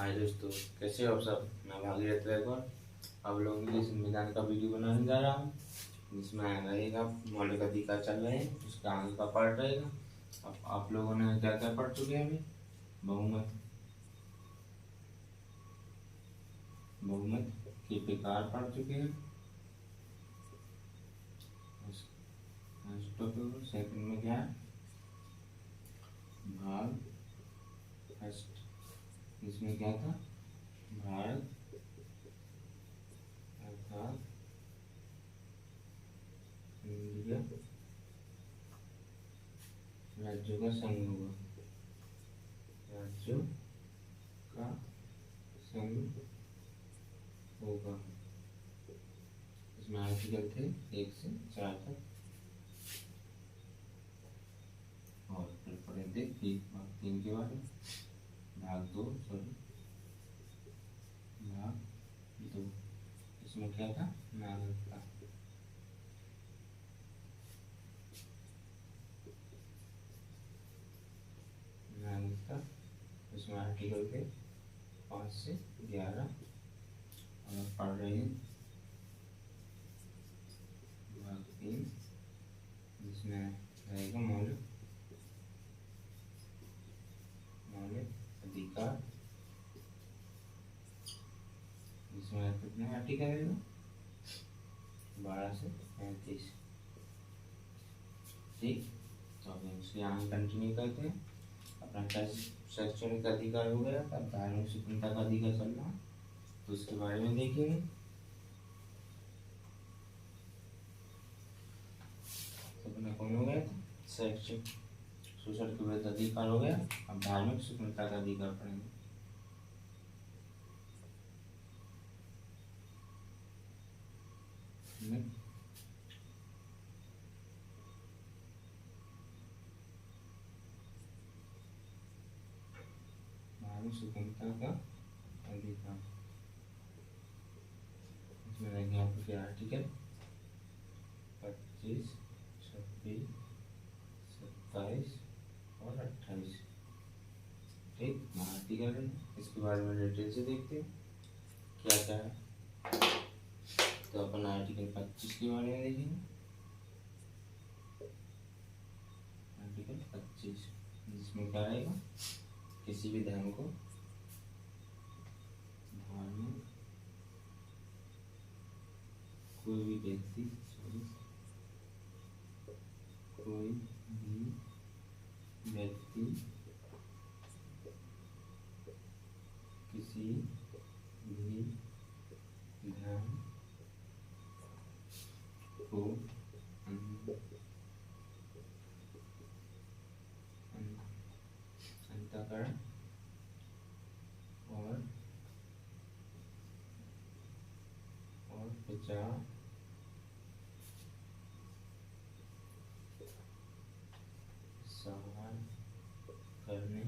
हाय दोस्तों, कैसे हो आप सब। मैं भागीरथ रैकवर आप लोगों के लिए संविधान का वीडियो बनाने जा रहा हूँ, जिसमें रहेगा मौलिक अधिकार चल रहे हैं, उसका आगे का पार्ट रहेगा। अब आप लोगों ने क्या क्या पढ़ चुके हैं अभी। बहुमत, बहुमत के प्रकार पढ़ चुके हैं। सेकंड में क्या है, भाग फर्स्ट, इसमें क्या था, भारत अर्थात इंडिया राज्यों का संघ होगा, राज्यों का संघ होगा। इसमें आर्टिकल थे 1 से 4 तक, और फिर पढ़े थे भाग 3 के बारे में, भाग 2 इसमें क्या था, नागरिकता। नागरिकता इसमें आर्टिकल थे 5 से 11, और पढ़ रहे हैं भाग 3, जिसमें रहेगा मौलिक अधिकार। इसमें कितने आर्टिकल है, 12 से 35। ठीक, तो अब इसके आगे कंटिन्यू करते हैं। अपना शैक्षणिक अधिकार हो गया, अब धार्मिक स्वतंत्रता का अधिकार चल रहा है, तो उसके बारे में देखेंगे। अपना कौन हो गया था, शैक्षिक शोषण के विरुद्ध अधिकार हो गया। अब धार्मिक स्वतंत्रता का अधिकार पढ़ेंगे। धार्मिक स्वतंत्रता का अधिकार, इसमें रहेंगे आपके आर्टिकल 25, 26, 27 और 28। ठीक, आर्टिकल है, इसके बारे में डिटेल से देखते हैं क्या क्या है। तो अपन आर्टिकल 25 के बारे में देखेंगे। आर्टिकल 25, जिसमें क्या रहेगा, किसी भी धर्म को, धार्मिक कोई भी व्यक्ति किसी भी धर्म को अंतःकरण और प्रचार करने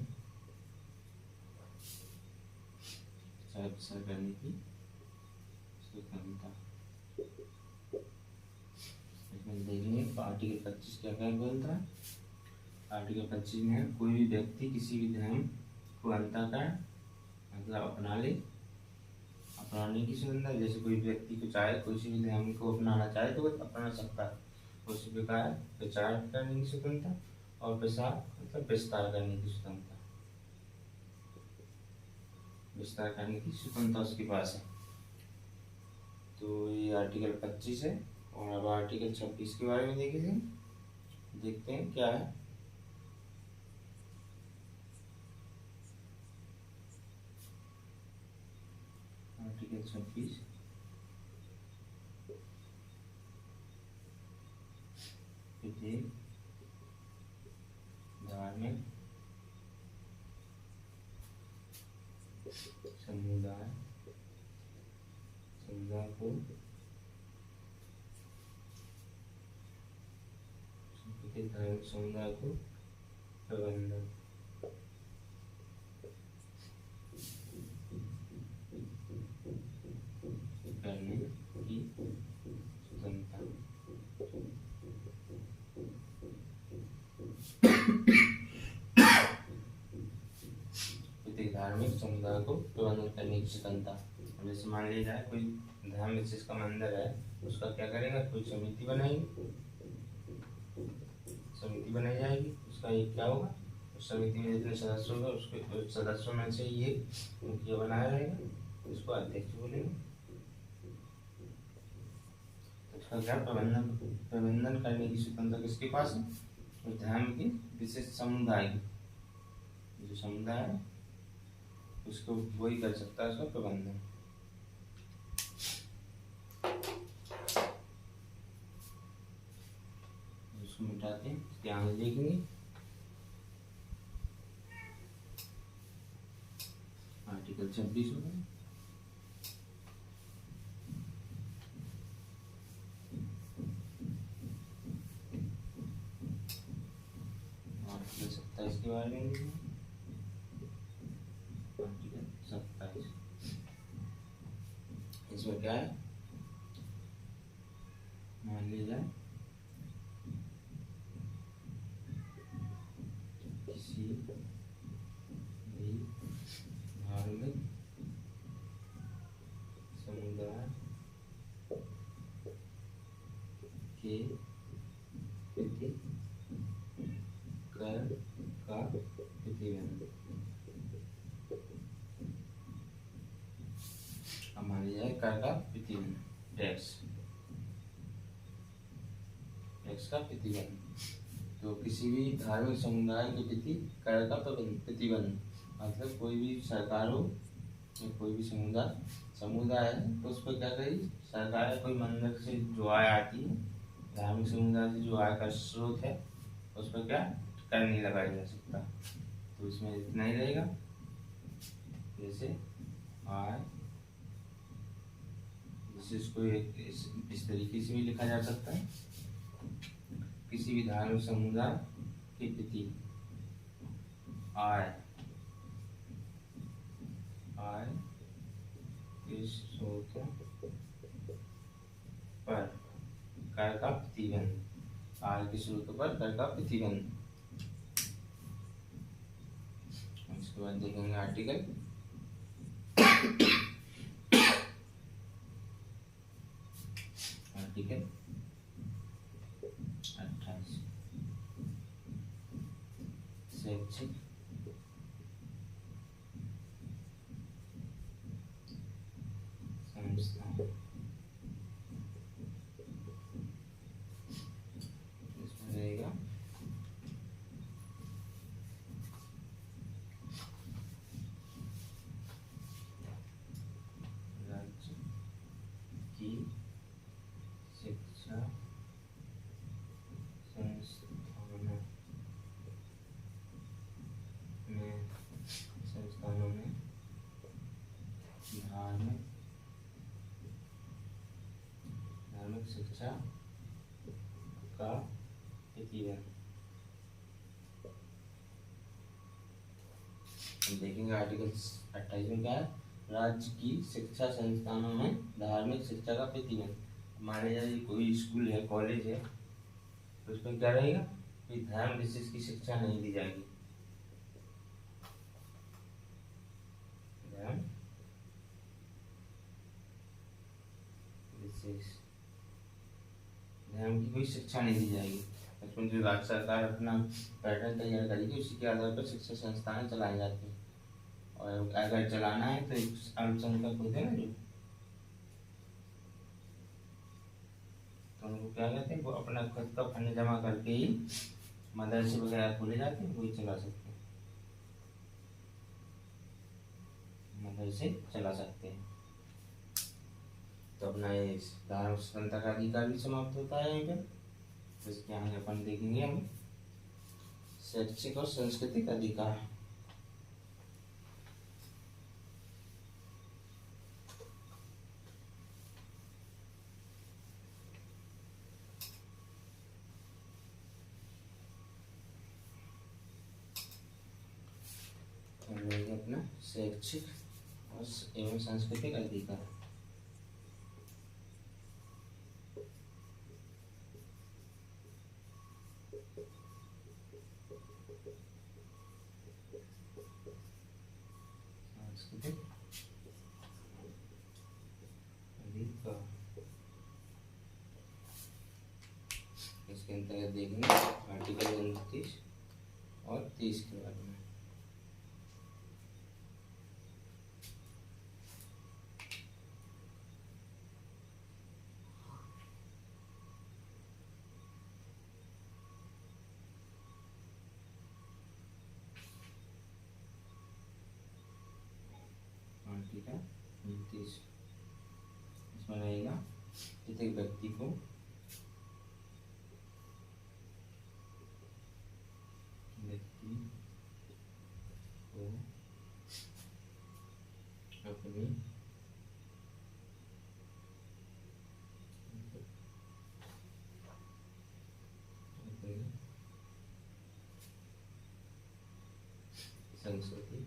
की स्वतंत्रता। इसमें देखेंगे आर्टिकल 25 क्या क्या बोलता है। आर्टिकल 25 में कोई भी व्यक्ति किसी भी धर्म को अंतःकरण मतलब अपनाने की स्वतंत्रता। जैसे कोई व्यक्ति को चाहे किसी भी धर्म को अपनाना चाहे तो वो अपना सकता है। उसी प्रकार प्रचार करने की स्वतंत्रता और प्रसार मतलब विस्तार करने की स्वतंत्रता, विस्तार करने की स्वतंत्रता उसके पास है। तो ये आर्टिकल 25 है। और अब आर्टिकल 26 के बारे में देखते हैं क्या है। आर्टिकल 26 विधेयक धार्मिक समुदाय को धार्मिक समुदाय को प्रबंधन करने की स्वतंत्रता। प्रत्येक धार्मिक समुदाय को प्रबंधन करने की स्वतंत्रता। जैसे मान लिया जाए कोई धर्म जिसका मंदिर है, उसका क्या करेगा, कोई समिति बनाएगी, समिति बनाई जाएगी। उसका ये क्या होगा, उस समिति में जितने सदस्य होंगे उसके उस सदस्यों में से ये मुखिया बनाया जाएगा, इसको अध्यक्ष बोलेंगे। तो उसका क्या प्रबंधन करने की स्वतंत्रता किसके पास है, उस धर्म के विशेष समुदाय की। जो समुदाय है उसको वही कर सकता है उसका प्रबंधन। उसको मिटाते हैं, इसके आगे देखेंगे। आर्टिकल 26 होगा। आर्टिकल 27 के बारे में देखेंगे। आर्टिकल 27 इसमें क्या है, मान लिया जाए किसी भी धार्मिक समुदाय के प्रति कर का प्रतिबंध। अब मान लिया जाए कर का प्रतिबंध, टैक्स का प्रतिबंध। तो किसी भी धार्मिक समुदाय के प्रति कर का प्रतिबंध मतलब कोई भी सरकार हो या कोई भी समुदाय है तो उस पर क्या करेगी सरकार, कोई मंदिर से जो आय आती है, धार्मिक समुदाय से जो आय का स्रोत है, उस पर क्या कर नहीं लगाया जा सकता। तो इसमें इतना ही रहेगा, जैसे आय, जैसे इसको इस तरीके से भी लिखा जा सकता है, किसी भी धार्मिक समुदाय के प्रति आय के स्रोतों पर कर का प्रतिबंध, आय के स्रोतों पर कर का प्रतिबंध। इसके बाद देखेंगे आर्टिकल 28 शैक्षिक संस्थान। इसमें रहेगा राज्य की शिक्षा संस्थानों में धार्मिक शिक्षा का प्रतिबंध। देखेंगे आर्टिकल 28 में क्या है, राज्य की शिक्षा संस्थानों में धार्मिक शिक्षा का प्रतिबंध। मान लीजिए कोई स्कूल है, कॉलेज है, तो उसमें क्या रहेगा कि धर्म विशेष की शिक्षा नहीं दी जाएगी, धर्म विशेष धर्म की कोई शिक्षा नहीं दी जाएगी। उसमें जो राज्य सरकार अपना पैटर्न तैयार करेगी उसी के आधार पर शिक्षा संस्थाएं चलाई जाती हैं। और अगर चलाना है तो अल्पसंख्यक होते हैं ना जो, तो उनको क्या कहते हैं, वो अपना खुद का फंड जमा करके ही मदरसे वगैरह खोले जाते हैं, वही चला सकते हैं, मदरसे चला सकते हैं। तो अपना ये धार्मिक स्वतंत्रता का अधिकार भी समाप्त होता है यहाँ पे। इसके आगे अपन देखेंगे हम शैक्षिक और सांस्कृतिक अधिकार। अपना शैक्षिक और एवं सांस्कृतिक अधिकार। अंतर्गत देखेंगे आर्टिकल 29 और 30 के बारे में। आर्टिकल 29 इसमें रहेगा प्रत्येक व्यक्ति को अपनी संस्कृति,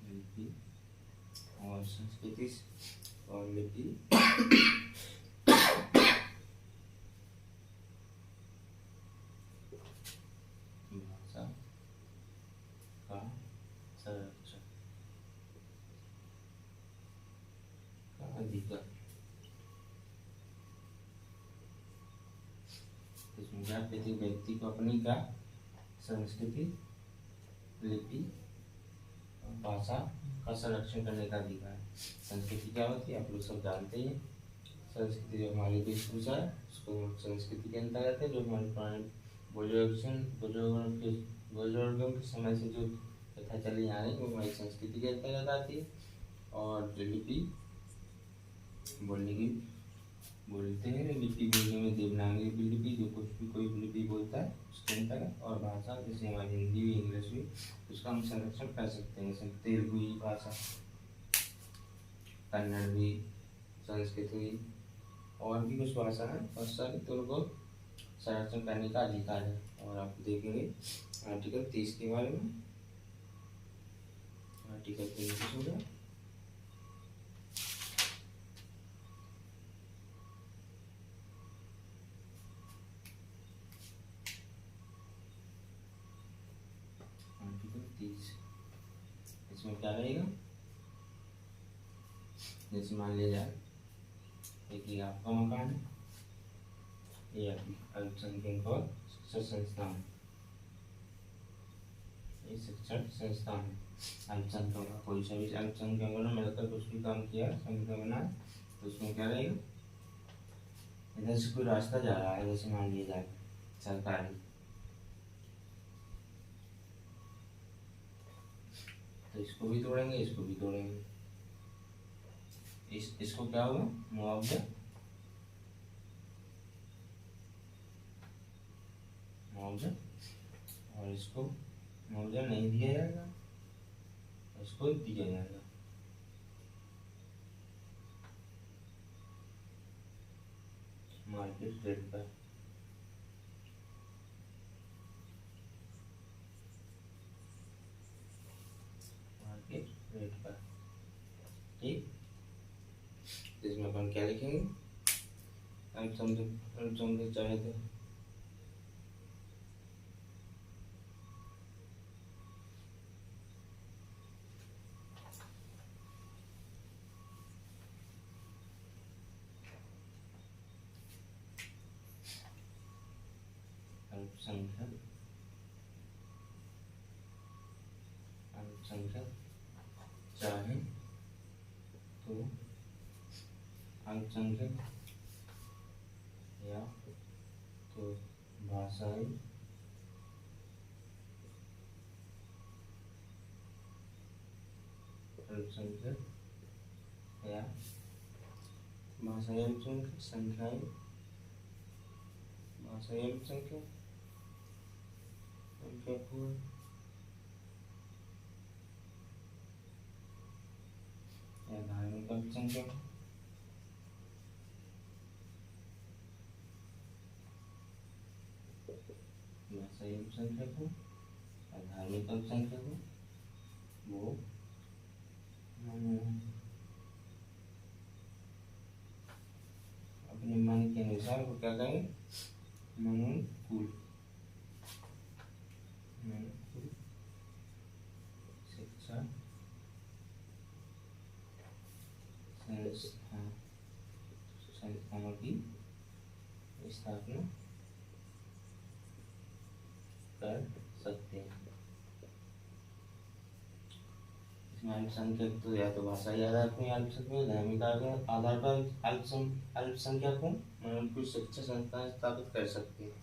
लिपि और संस्कृति और लिपि भाषा का संरक्षण का अधिकार। इसमें क्या प्रत्येक व्यक्ति को अपनी का संस्कृति, लिपि और भाषा का संरक्षण करने का अधिकार है। संस्कृति क्या होती है आप लोग सब जानते हैं। संस्कृति जो हमारी वेशभूषा है उसको संस्कृति के अंतर्गत है। जो हमारे पुराने बुजुर्गों के समय से जो प्रथा चली आ रही है वो हमारी संस्कृति के अंतर्गत आती है। और जो लिपि बोलते हैं, लिपि बोलने में देवनागरी लिपि जो कुछ भी कोई लिपि बोलता है उसके अंतर्गत। और भाषा जैसे हमारी हिंदी हुई, इंग्लिश हुई, उसका हम संरक्षण कर सकते हैं। जैसे तेलुगु भाषा, कन्नड़ भी, संस्कृत हुई और भी कुछ भाषा है बहुत सारी, तो उनको संरक्षण करने का अधिकार है। और आप देखेंगे आर्टिकल 30 के बारे में। आर्टिकल 30 हो गया। आर्टिकल 30 इसमें क्या रहेगा, जैसे मान लिया जाए एक आपका मकान है, ये अल्पसंख्यक और शिक्षण संस्थान, ये शिक्षण संस्थान है। अल्पसंख्यकों का कोई सभी अल्पसंख्यकों ने मिलकर कुछ भी काम किया, संख्या बनाए, तो उसमें क्या रहेगा, इधर से कोई रास्ता जा रहा है, जैसे मान लिया जाए सरकारी, तो इसको भी तोड़ेंगे, इसको भी तोड़ेंगे। इसको क्या होगा, मुआवजा, और इसको मुआवजा नहीं दिया जाएगा, इसको दिया जाएगा। मार्केट रेट पर, ठीक। इसमें अपन क्या लिखेंगे, अल्पसंख्यक चाहे तो अल्पसंख्यक चाहे तो अल्पसंख्यक या तो भाषाई अल्पसंख्यक या भाषाई अल्पसंख्यक, संख्याएं भाषाई अल्पसंख्यक, या धार्मिक अल्पसंख्यक, भाषाई अल्पसंख्यक हो या धार्मिक अल्पसंख्यक हो, वो अपने मन के अनुसार वो क्या करें, मनोनुकूल हाँ संस्थानों की स्थापना कर सकते हैं। इसमें अल्पसंख्यक तो या तो भाषाई आधार पर अल्पसंख्यक, धार्मिक आधार पर अल्पसंख्यक हो, उनको शिक्षा संस्थान स्थापित कर सकते हैं।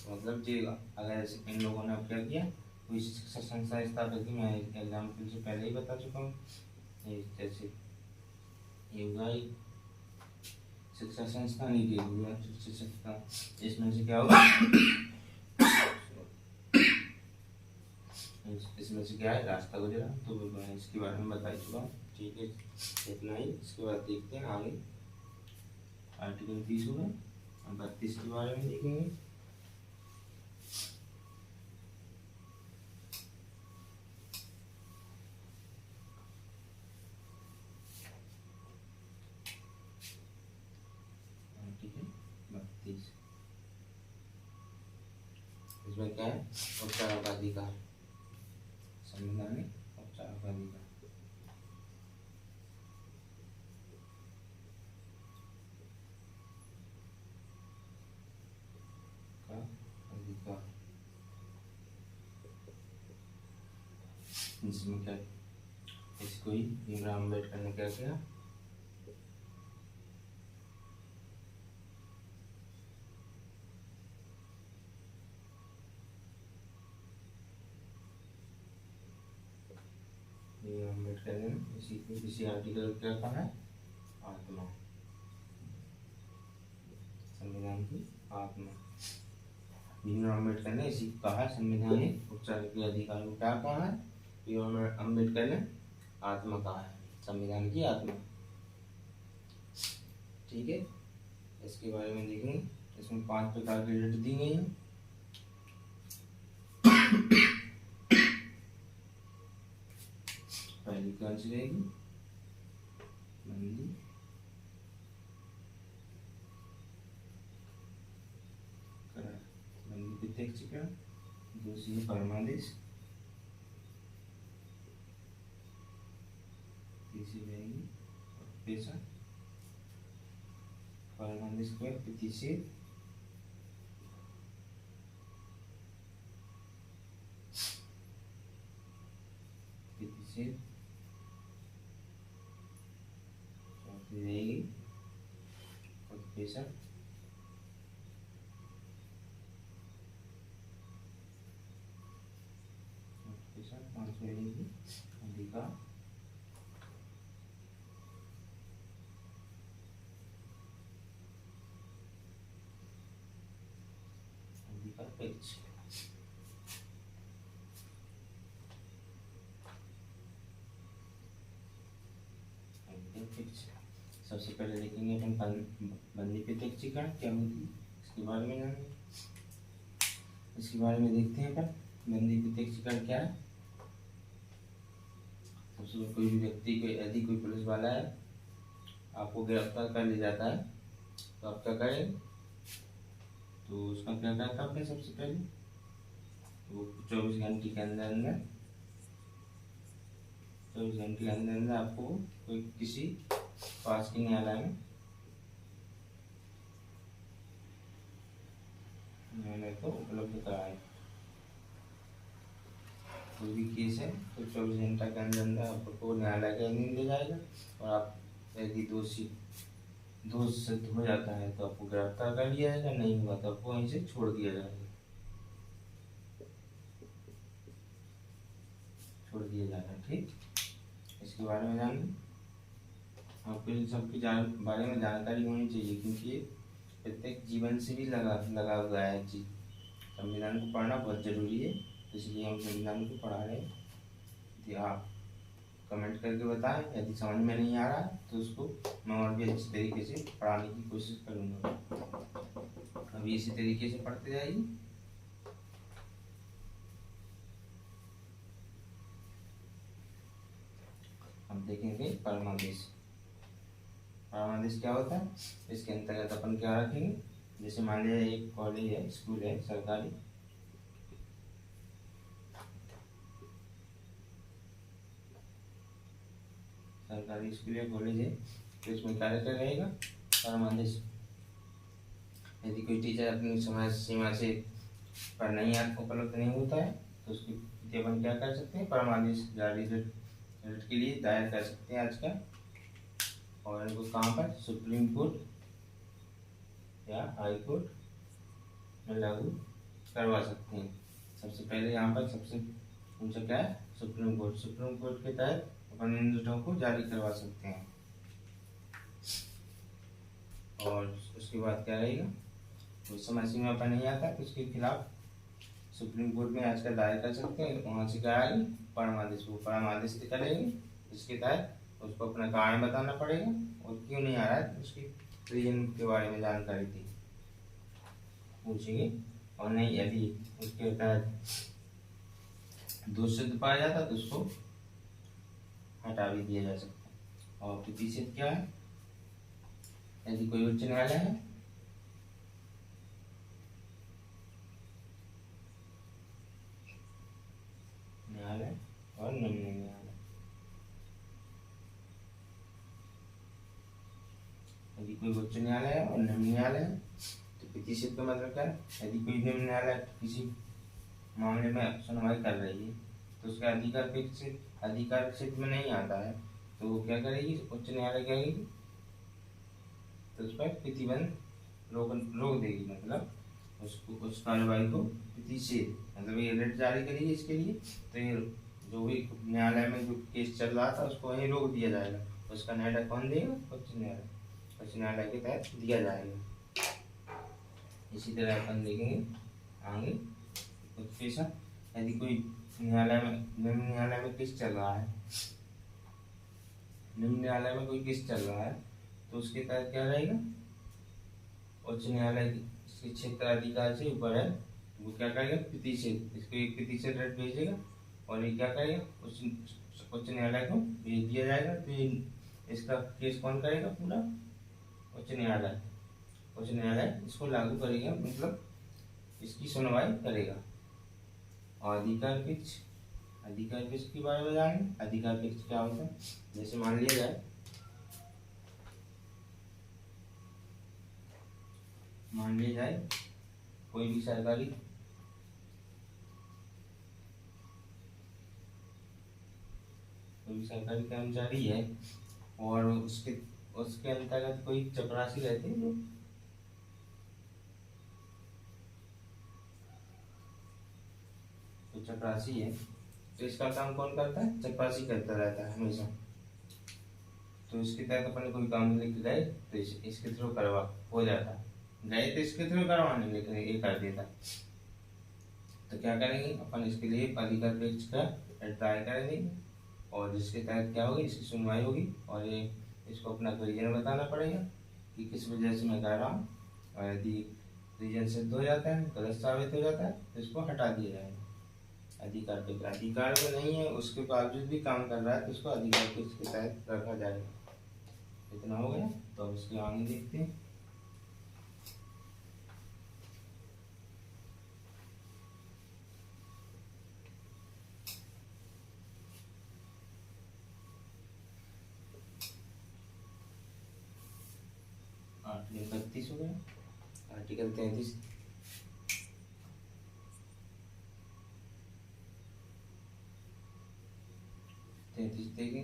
मतलब जी अगर इन लोगों ने अब क्या किया, कोई शिक्षा संस्था स्थापित की, मैं एग्जाम्पल से पहले ही बता चुका हूँ। जैसे ये हुआ शिक्षा संस्थान, ये हुआ शिक्षा संस्थान, इसमें से क्या होगा इसमें से क्या है, रास्ता गुजरा, तो मैं इसके बारे में बता चुका हूँ। ठीक है, इतना ही। इसके बाद देखते हैं आगे आर्टिकल 30 होगा, 32 के बारे में देखेंगे। आर्टिकल 32 इसमें क्या है, उपचार का अधिकार, संवैधानिक उपचार का अधिकार। इसमें क्या, इसको ही भीमराव अम्बेडकर ने क्या किया, भीमराव अम्बेडकर ने इसी आर्टिकल क्या कहा है, आत्मा, संविधान की आत्मा। भीमराव अम्बेडकर ने इसी कहा, संवैधानिक उपचार के अधिकार को क्या कहा है, भीमराव अम्बेडकर ने आत्मा कहा है, संविधान की आत्मा। ठीक है, इसके बारे में देखेंगे। इसमें 5 प्रकार की रिट दी गई हैं। पहली कौन सी रहेगी, बंदी प्रत्यक्षीकरण, दूसरी परमादेश, तीसरी रहेगी पेशा, परमादेश को प्रतिषेध, चौथी रहेगी पेशा, पांचवी रहेगी अधिकार, अधिकार पेक्ष। सबसे पहले देखेंगे अपन बंदी प्रत्यक्षीकरण क्या होती है, इसके बारे में जानेंगे। इसके बारे में देखते हैं अपन, बंदी प्रत्यक्षीकरण क्या है। सबसे कोई भी व्यक्ति को, यदि कोई पुलिस वाला है आपको गिरफ्तार कर ले जाता है, तो आप क्या करें, तो उसका क्या करता है, सबसे पहले वो 24 घंटे के अंदर अंदर 24 घंटे के अंदर अंदर आपको कोई किसी पास के न्यायालय को उपलब्ध कराए। कोई भी केस है तो 24 घंटा के अंदर अंदर आपको न्यायालय के अधीन ले जाएगा, और आप यदि दोष सिद्ध हो जाता है तो आपको गिरफ्तार कर लिया जाएगा, नहीं हुआ तो आपको वहीं से छोड़ दिया जाएगा, ठीक। इसके बारे में जानिए, आपको इन सब की बारे में जानकारी होनी चाहिए, क्योंकि ये प्रत्येक जीवन से भी लगा हुआ है जी। संविधान को पढ़ना बहुत जरूरी है, इसलिए हम संविधान को पढ़ा रहे हैं। यदि आप कमेंट करके बताएं, यदि समझ में नहीं आ रहा है तो उसको मैं और भी अच्छी तरीके से पढ़ाने की कोशिश करूँगा। अभी इसी तरीके से पढ़ते जाइए। हम देखेंगे परमादेश। परमादेश क्या होता है, इसके अंतर्गत अपन क्या रखेंगे, जैसे मान लिया एक कॉलेज है, स्कूल है सरकारी, स्कूल या कॉलेज है, तो इसमें क्या रहेगा, परमादेश। यदि कोई टीचर अपनी समय सीमा से पर नहीं उपलब्ध नहीं होता है तो उसकी अपन क्या कर सकते हैं, परमादेश जारी रिट के लिए दायर कर सकते हैं आज का। और इनको कहाँ पर, सुप्रीम कोर्ट या हाई कोर्ट में लागू करवा सकते हैं। सबसे पहले यहाँ पर सबसे ऊंचा क्या है, सुप्रीम कोर्ट। सुप्रीम कोर्ट के तहत अपन इन रिटों को जारी करवा सकते हैं। और उसके बाद क्या रहेगा, उस समय सीमा पर नहीं आता तो उसके खिलाफ सुप्रीम कोर्ट में आज का दायर कर सकते हैं। वहाँ से क्या आएगी, परमादेश। वो परमादेश करेंगे, इसके तहत उसको अपना कारण बताना पड़ेगा और क्यों नहीं आ रहा है, उसकी रीजन के बारे में जानकारी थी पूछेंगे। और नहीं, यदि उसके तहत दोष सिद्ध पाया जाता तो उसको हटा भी दिया जा सकता है। और प्रतिशत क्या है, यदि कोई उच्च न्यायालय है और निम्न न्यायालय, यदि कोई उच्च न्यायालय है और निम्न न्यायालय है तो प्रतिशत का मतलब क्या है, यदि कोई निम्न न्यायालय किसी मामले में सुनवाई कर रही है तो उसका अधिकार क्षेत्र में नहीं आता है तो वो क्या करेगी, उच्च न्यायालय कहेगी तो उस पर प्रतिबंध रोक देगी। मतलब उसको उस कार्रवाई को प्रतिषेध, मतलब ये रिट जारी करेगी इसके लिए, तो ये जो भी न्यायालय में जो केस चल रहा था उसको वहीं रोक दिया जाएगा। उसका निर्णय कौन देगा, उच्च न्यायालय। उच्च न्यायालय के तहत दिया जाएगा। इसी तरह अपन देखेंगे आगे कुछ पेशा। यदि कोई न्यायालय में, निम्न न्यायालय में केस चल रहा है, निम्न न्यायालय में कोई केस चल रहा है तो उसके तहत क्या रहेगा, उच्च न्यायालय के क्षेत्र अधिकार से ऊपर है, वो क्या करेगा, प्रतिशत, इसको एक प्रतिशत रेट भेजेगा और ये क्या करेगा, उच्च न्यायालय को भेज दिया जाएगा। तो इसका केस कौन करेगा, पूरा उच्च न्यायालय। उच्च न्यायालय इसको लागू करेगा, मतलब इसकी सुनवाई करेगा। और अधिकार पक्ष, अधिकार पक्ष के बारे में जानेंगे। अधिकार पक्ष क्या होता है, जैसे मान लिया जाए, कोई भी सरकारी कर्मचारी है और उसके अंतर्गत कोई चपरासी रहते हैं, तो चपरासी है तो इसका काम कौन करता है, चपरासी करता रहता है हमेशा। तो इसके तहत अपन कोई काम लेके गए तो इसके थ्रू करवा हो जाता, गए तो इसके थ्रू करवाने, लेकिन ये कर देता। तो क्या करेंगे अपन, इसके लिए अधिकार पक्ष का ट्राई करेंगे और जिसके तहत क्या होगी, इसकी सुनवाई होगी और ये इसको अपना रीजन बताना पड़ेगा कि किस वजह से मैं कर रहा हूँ। और यदि रीजन सिद्ध हो जाता है, गलत साबित हो जाता है तो इसको हटा दिया जाएगा। अधिकार पक्ष अधिकार में नहीं है उसके बावजूद भी काम कर रहा है तो उसको अधिकार पक्ष के तहत रखा जाएगा। इतना हो गया, तो अब इसके आगे देखते हैं। आर्टिकल 31 हो गया, आर्टिकल 33 देखेंगे।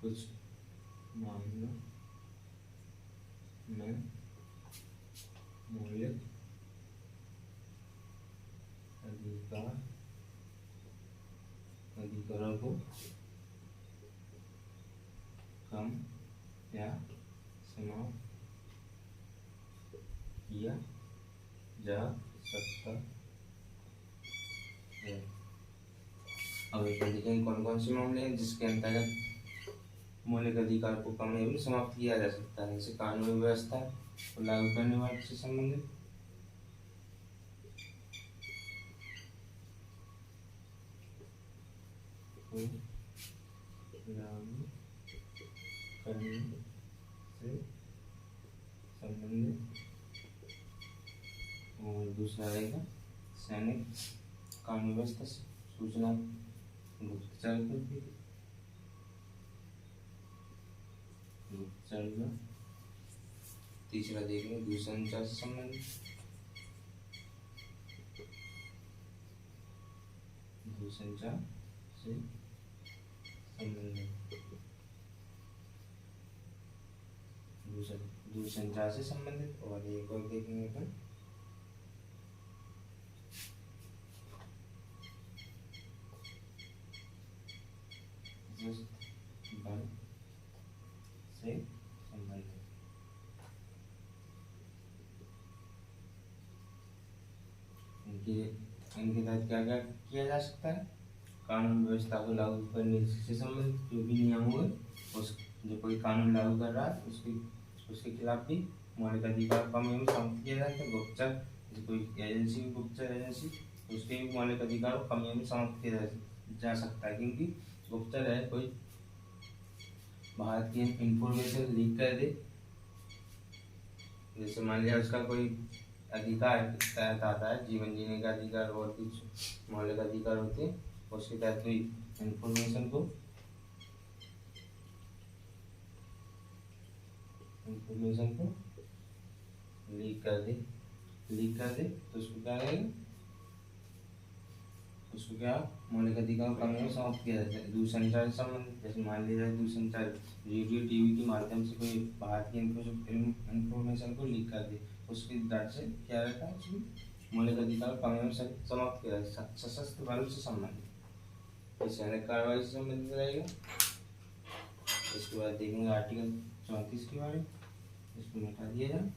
कुछ मामलों में मौलिक अधिकारों को कम या समाप्त किया जा सकता है। अब एक देखेंगे कौन कौन से मामले हैं जिसके अंतर्गत मौलिक अधिकार को कम या भी समाप्त किया जा सकता है। जैसे कानूनी व्यवस्था को लागू करने वाले से संबंधित, लागू करने से संबंधित दूसरा रहेगा सैनिक कानून व्यवस्था सूचना गुप्तचर गुप्तचर। तीसरा देखेंगे दूरसंचार से संबंधित, दूरसंचार से संबंधित, दूरसंचार से संबंधित। और एक और देखेंगे अपन बल से संबंधित। इनके तहत क्या क्या किया जा सकता है? कानून व्यवस्था को लागू करने से संबंधित जो भी नियम हुए, उस जो कोई कानून लागू कर रहा है उसके खिलाफ भी मौलिक अधिकार का नियम समाप्त किया जाता है। गुप्तचर, जो कोई एजेंसी गुप्तचर एजेंसी, उसके भी मौलिक अधिकार को कम में समाप्त किया जा सकता है, क्योंकि गुप्तचर है कोई भारत की इंफॉर्मेशन लीक कर दे, जैसे मान लिया उसका कोई अधिकार के तहत आता है, जीवन जीने का अधिकार और कुछ मौलिक अधिकार होते हैं, उसके तहत कोई इंफॉर्मेशन को लीक कर दे तो उसको क्या रहेगा? उसको क्या मौलिक अधिकार का में समाप्त किया जाता है। दूरसंचार से संबंधित, जैसे मान लिया जाए दूरसंचार रेडियो टीवी के माध्यम से कोई भारत की इंफॉर्मेशन को लीक कर दे, उसके दर से क्या रहता है? उसमें मौलिक अधिकार का में समाप्त किया जाता है। सशस्त्र बल से संबंधित, सैनिक कार्रवाई से संबंधित रहेगा। इसके बाद देखेंगे आर्टिकल 34 के बारे में, इसको मिटा दिया जाए।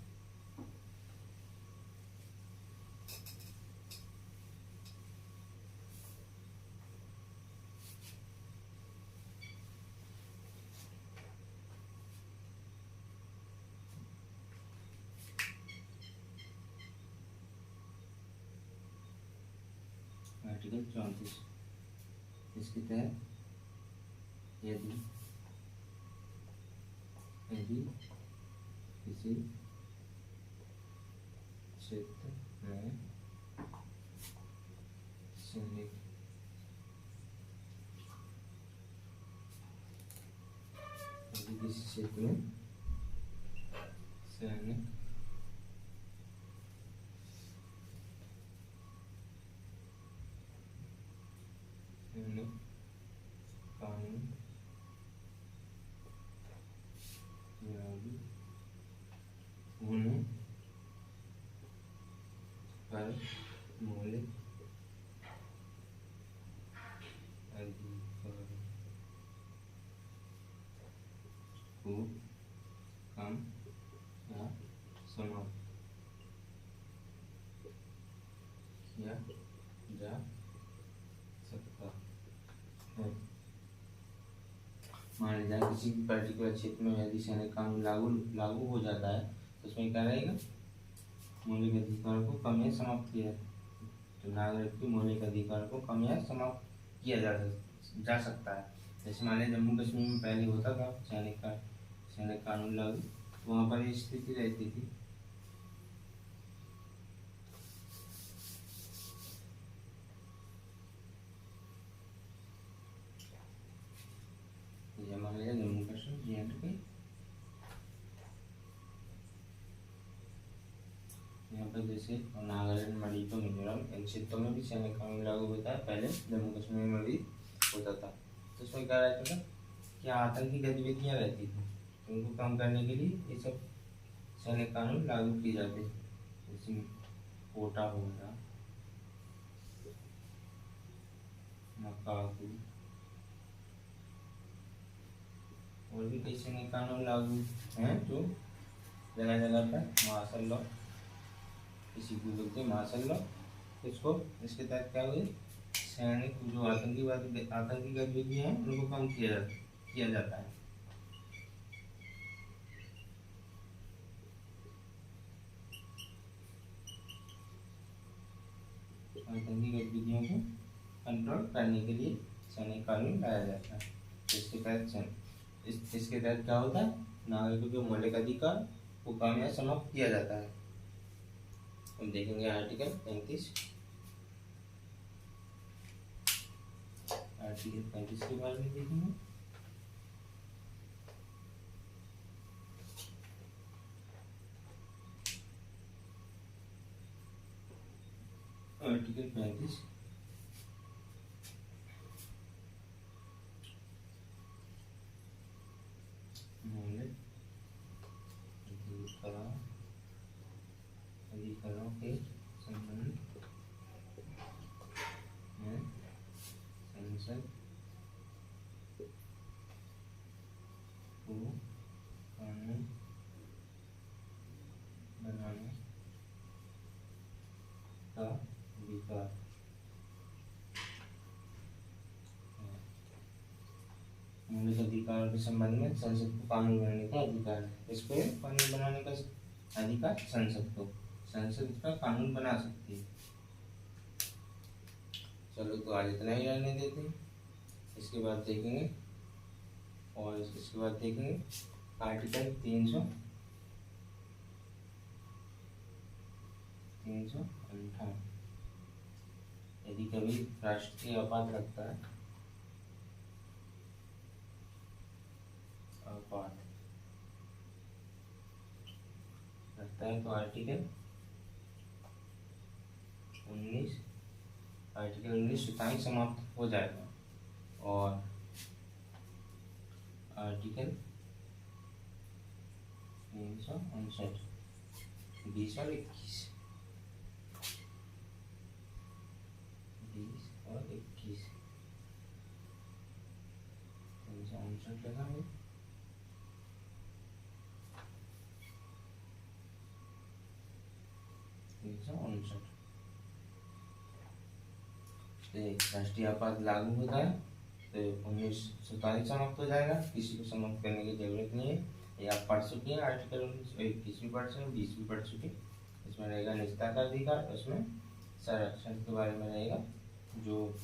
आर्टिकल 34 इसके तहत यदि किसी क्षेत्र में सैनिक किसी क्षेत्र में सैनिक कानून लागू होने पर मौलिक अधिकार को कम या समाप्त किया जा सकता है। मान लीजिए किसी पर्टिकुलर क्षेत्र में यदि सैनिक कानून लागू हो जाता है तो उसमें क्या रहेगा? मौलिक अधिकार को कम या समाप्त किया, तो नागरिक के मौलिक अधिकार को कम या समाप्त किया जा सकता है। जैसे मान लीजिए जम्मू कश्मीर में पहले होता था सैनिक कानून लागू, तो वहाँ पर ये स्थिति रहती थी। मान लीजिए जम्मू कश्मीर J&K, यहाँ पर जैसे नागालैंड, मणिपुर, मिजोरम, इन क्षेत्रों में भी सैनिक कानून लागू होता है। पहले जम्मू कश्मीर में भी होता था। तो उसमें क्या रहता था कि आतंकी गतिविधियाँ रहती थी, उनको कम करने के लिए ये सब सैनिक कानून लागू किए जाते, जैसे कोटा हो गया, मकाकू, और भी कई सैनिक कानून लागू हैं जो जगह जगह पर मार्शल लॉ, किसी को बोलते हैं मार्शल लॉ। इसको इसके तहत क्या हुए? सैनिक जो आतंकी गतिविधियां हैं उनको कम किया जाता है। आतंकी गतिविधियों को कंट्रोल करने के लिए सैनिक कानून लाया जाता है। इसके तहत क्या होता है? नागरिकों के मौलिक अधिकार को कम या समाप्त किया जाता है। हम देखेंगे आर्टिकल 35। आर्टिकल 35 के बारे में देखेंगे। आर्टिकल 35 अधिकरणों के संबंध में संसद को कानून बनाने का अधिकार मौलिक अधिकारों के संबंध में संसद को कानून बनाने का अधिकार है। इसको कानून बनाने का अधिकार संसद का कानून बना सकती है। चलो तो आज इतना ही रहने देते हैं। इसके बाद देखेंगे आर्टिकल 358। यदि कभी राष्ट्रीय आपात लगता है तो आर्टिकल 19 स्वतः समाप्त हो जाएगा और आर्टिकल 359 20 और 21 359 लगाएंगे। 359 राष्ट्रीय आपात लागू होता है तो 1947 समाप्त हो जाएगा। किसी को समाप्त करने की जरूरत नहीं है। ये आप पढ़ चुके हैं आर्टिकल 21 भी पढ़ चुके, 20 भी पढ़ चुके। इसमें रहेगा निजता का अधिकार, उसमें संरक्षण के बारे में रहेगा, जो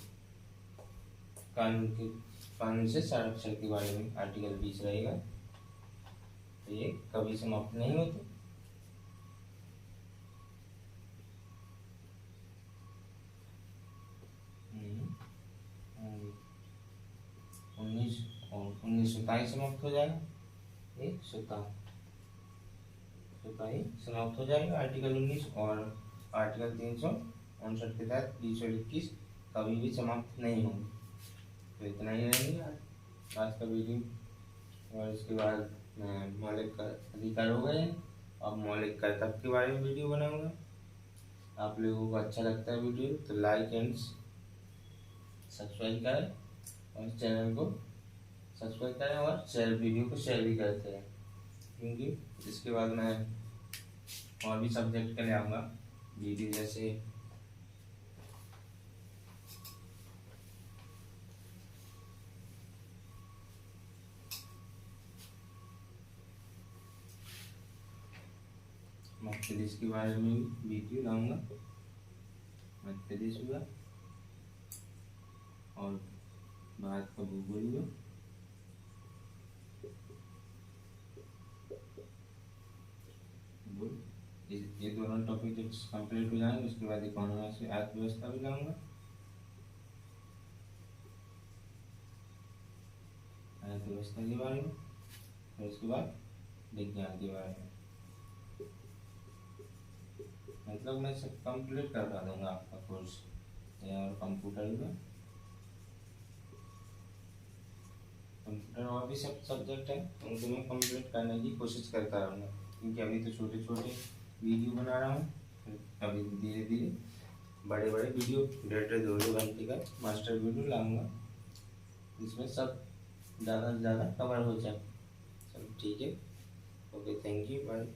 कानून से संरक्षण के बारे में आर्टिकल 20 रहेगा। तो ये कभी समाप्त नहीं होते। उन्नीस समाप्त हो जाएगा। ये स्वतः समाप्त हो जाएगा आर्टिकल 19 और आर्टिकल 359 के तहत 20 और 21 कभी भी समाप्त नहीं होंगे। तो इतना ही रहेंगे आज का वीडियो। और इसके बाद मैं मौलिक अधिकार हो गए। अब मौलिक कर्तव्य के बारे में वीडियो बनाऊंगा। आप लोगों को अच्छा लगता है वीडियो तो लाइक एंड सब्सक्राइब करें और चैनल को सब्सक्राइब करें और वीडियो को शेयर भी करते हैं, क्योंकि इसके बाद मैं और भी सब्जेक्ट के ले आऊँगा वीडियो, जैसे मध्य प्रदेश के बारे में वीडियो लाऊंगा। मध्य प्रदेश हुआ और भारत का भूगोल हुआ। ये दोनों टॉपिक जब कंप्लीट हो जाएंगे उसके बाद इकोनॉमी से अर्थव्यवस्था भी लाऊंगा। अर्थव्यवस्था के बारे में और उसके बाद विज्ञान के बारे में। मतलब मैं सब कंप्लीट करवा दूंगा आपका कोर्स। और कंप्यूटर और भी सब सब्जेक्ट है उनको मैं कंप्लीट करने की कोशिश करता रहूँगा, क्योंकि अभी तो छोटे छोटे वीडियो बना रहा हूँ। अभी धीरे धीरे बड़े बड़े वीडियो 1.5-2 घंटे का मास्टर वीडियो लाऊंगा, जिसमें सब ज़्यादा से ज़्यादा कवर हो जाए। चलो ठीक है, ओके, थैंक यू, बाय।